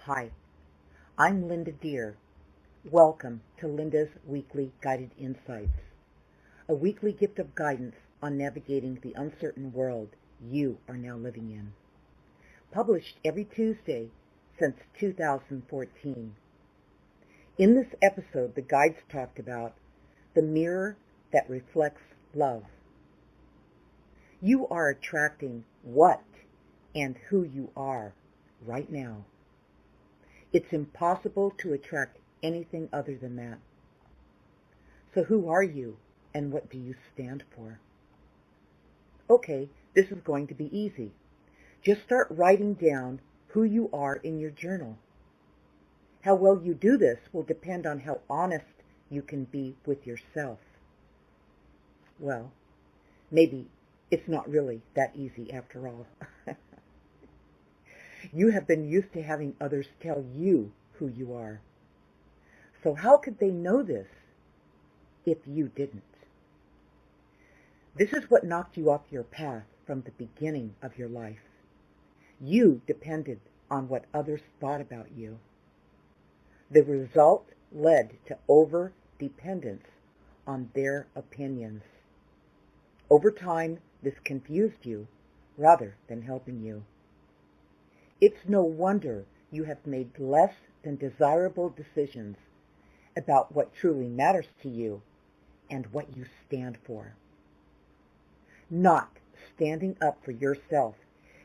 Hi, I'm Linda Deer. Welcome to Linda's Weekly Guided Insights, a weekly gift of guidance on navigating the uncertain world you are now living in. Published every Tuesday since 2014. In this episode, the guides talked about the mirror that reflects love. You are attracting what and who you are right now. It's impossible to attract anything other than that. So who are you and what do you stand for? Okay, this is going to be easy. Just start writing down who you are in your journal. How well you do this will depend on how honest you can be with yourself. Well, maybe it's not really that easy after all. You have been used to having others tell you who you are. So how could they know this if you didn't? This is what knocked you off your path from the beginning of your life. You depended on what others thought about you. The result led to over-dependence on their opinions. Over time, this confused you rather than helping you. It's no wonder you have made less than desirable decisions about what truly matters to you and what you stand for. Not standing up for yourself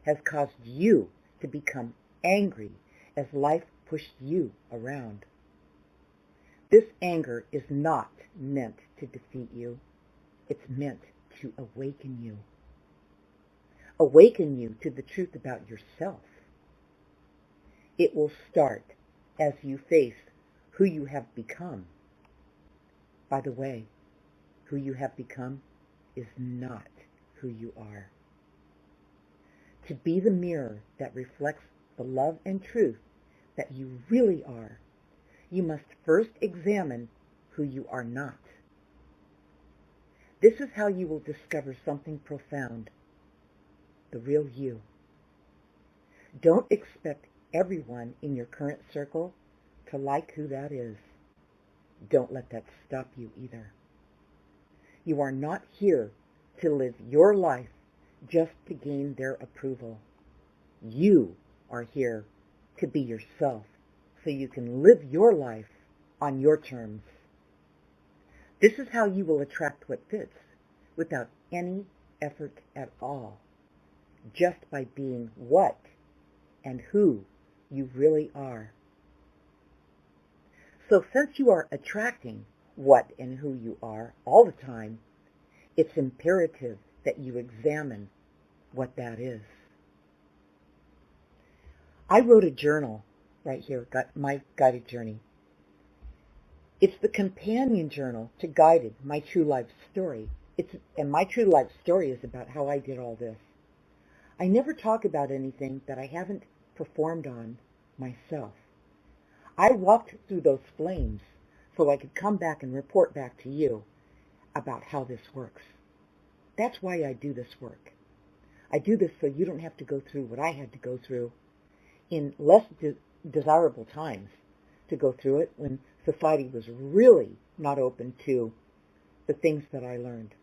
has caused you to become angry as life pushed you around. This anger is not meant to defeat you. It's meant to awaken you. Awaken you to the truth about yourself. It will start as you face who you have become. By the way, who you have become is not who you are. To be the mirror that reflects the love and truth that you really are, you must first examine who you are not. This is how you will discover something profound, the real you. Don't expect everyone in your current circle to like who that is. Don't let that stop you either. You are not here to live your life just to gain their approval. You are here to be yourself so you can live your life on your terms. This is how you will attract what fits without any effort at all, just by being what and who you really are. So since you are attracting what and who you are all the time, it's imperative that you examine what that is. I wrote a journal right here, got my guided journey. It's the companion journal to Guided, my true life story. And my true life story is about how I did all this. I never talk about anything that I haven't performed on myself. I walked through those flames so I could come back and report back to you about how this works. That's why I do this work. I do this so you don't have to go through what I had to go through in less desirable times to go through it when society was really not open to the things that I learned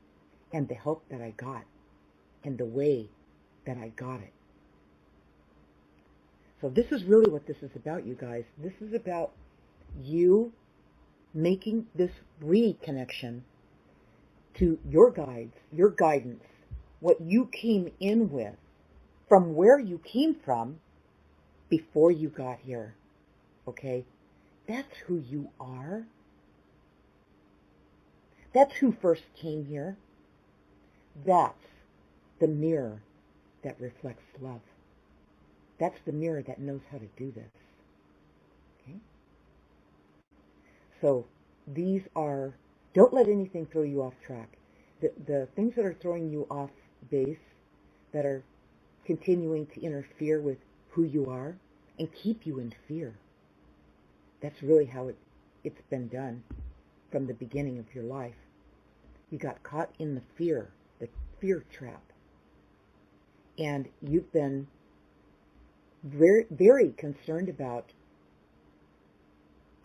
and the help that I got and the way that I got it. So this is really what this is about, you guys. This is about you making this reconnection to your guides, your guidance, what you came in with, from where you came from before you got here. Okay? That's who you are. That's who first came here. That's the mirror that reflects love. That's the mirror that knows how to do this. Okay? So these are, don't let anything throw you off track. The things that are throwing you off base, that are continuing to interfere with who you are and keep you in fear. That's really how it's been done from the beginning of your life. You got caught in the fear trap. And you've been very, very concerned about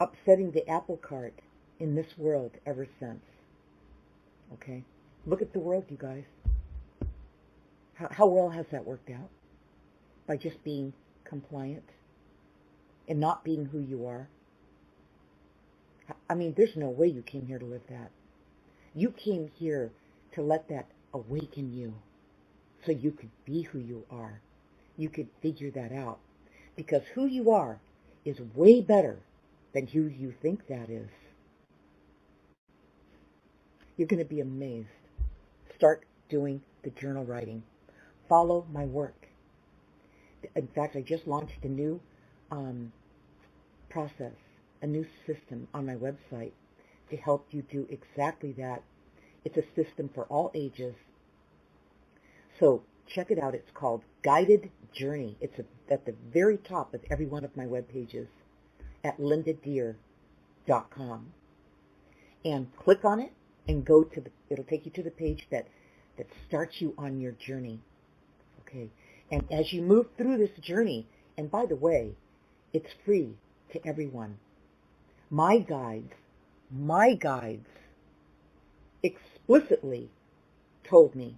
upsetting the apple cart in this world ever since. Okay? Look at the world, you guys. How well has that worked out? By just being compliant and not being who you are. I mean, there's no way you came here to live that. You came here to let that awaken you so you could be who you are. You could figure that out. Because who you are is way better than who you think that is. You're going to be amazed. Start doing the journal writing. Follow my work. In fact, I just launched a new process, a new system on my website to help you do exactly that. It's a system for all ages. So check it out. It's called Guided Journey. It's at the very top of every one of my web pages at lindadeer.com. And click on it and go to it'll take you to the page that starts you on your journey. Okay. And as you move through this journey, and by the way, it's free to everyone. My guides explicitly told me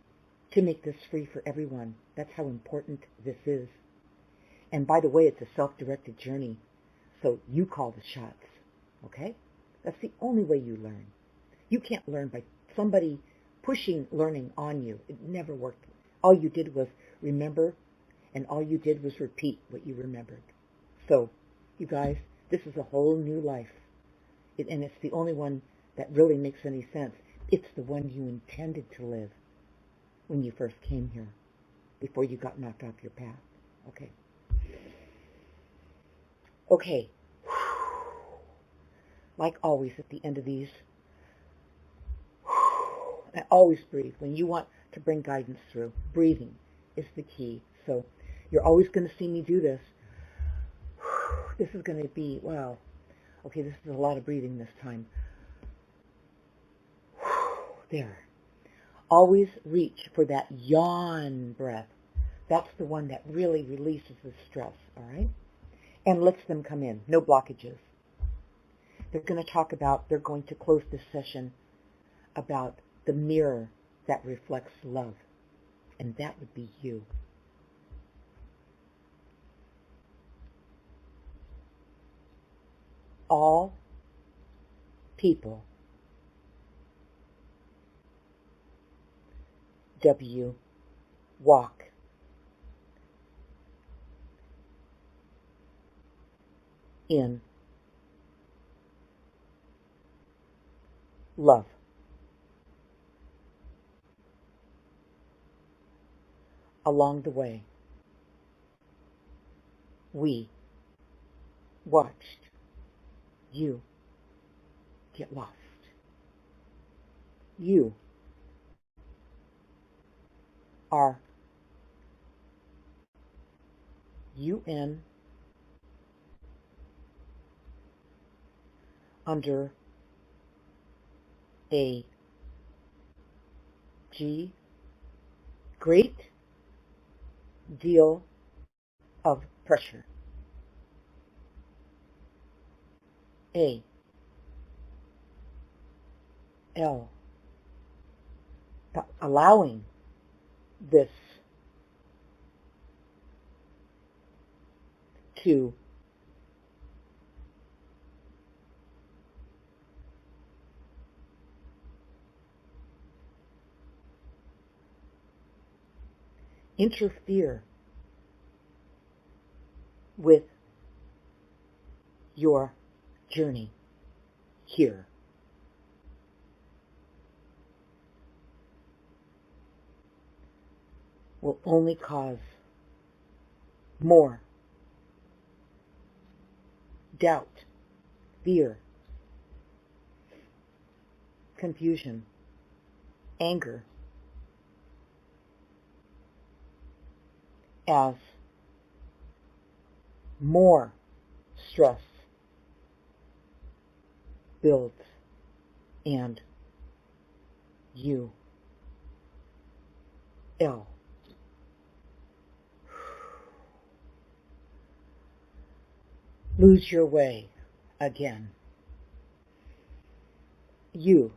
to make this free for everyone. That's how important this is. And by the way, it's a self-directed journey, so you call the shots, okay? That's the only way you learn. You can't learn by somebody pushing learning on you. It never worked. All you did was remember, and all you did was repeat what you remembered. So, you guys, this is a whole new life. And it's the only one that really makes any sense. It's the one you intended to live when you first came here, before you got knocked off your path. Okay. Okay. Like always at the end of these, I always breathe. When you want to bring guidance through, breathing is the key. So you're always going to see me do this. This is going to be, wow. Okay, this is a lot of breathing this time. There. Always reach for that yawn breath. That's the one that really releases the stress, all right? And lets them come in. No blockages. They're going to close this session about the mirror that reflects love. And that would be you. All people, W, walk in love. Along the way, we watched you get lost. You are UN under a great deal of pressure. Allowing this to interfere with your journey here. Will only cause more doubt, fear, confusion, anger, as more stress builds and you lose your way again. You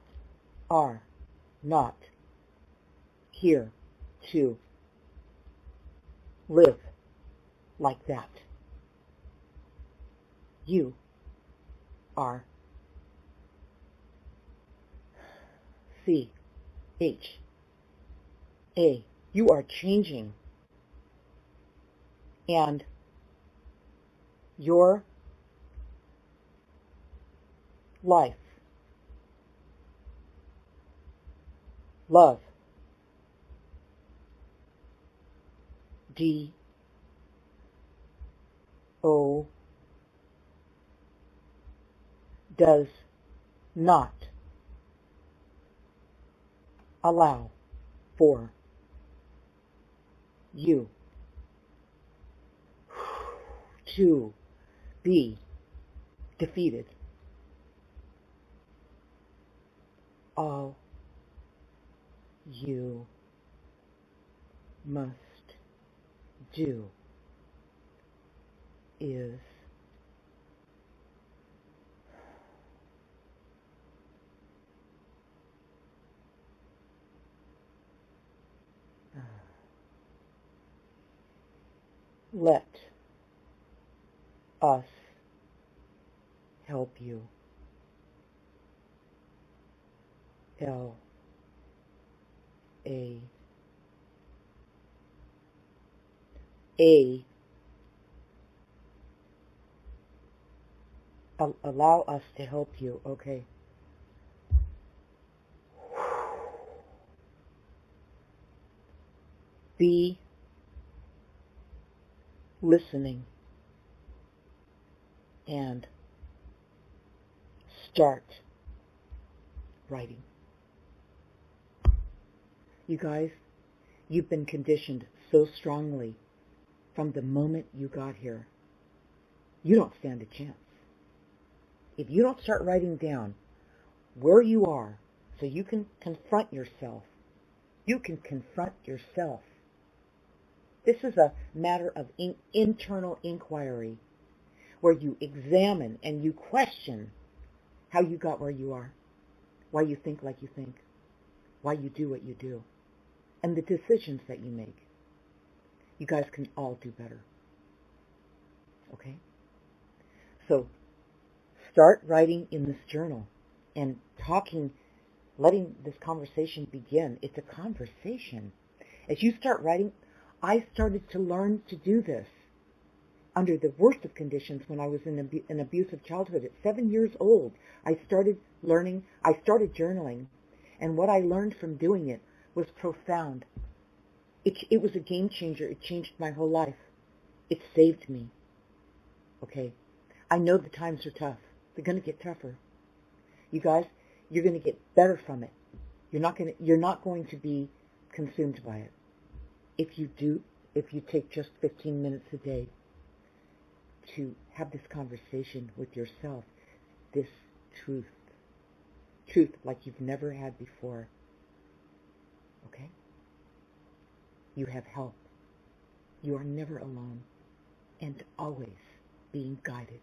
are not here to live like that. You are CHA. You are changing. And your life, love, DO, does not allow for you to be defeated. All you must do is let us help you. Allow us to help you, okay? Be listening and start writing. You guys, you've been conditioned so strongly from the moment you got here. You don't stand a chance. If you don't start writing down where you are so you can confront yourself, you can confront yourself. This is a matter of internal inquiry where you examine and you question how you got where you are, why you think like you think, why you do what you do, and the decisions that you make. You guys can all do better. Okay? So start writing in this journal and talking, letting this conversation begin. It's a conversation. As you start writing, I started to learn to do this under the worst of conditions when I was in an abusive childhood. At 7 years old, I started journaling, and what I learned from doing it was profound. It was a game changer. It changed my whole life. It saved me. Okay? I know the times are tough. They're going to get tougher. You guys, you're going to get better from it. You're not going to be consumed by it. If you take just 15 minutes a day to have this conversation with yourself, this truth like you've never had before, okay? You have help. You are never alone and always being guided.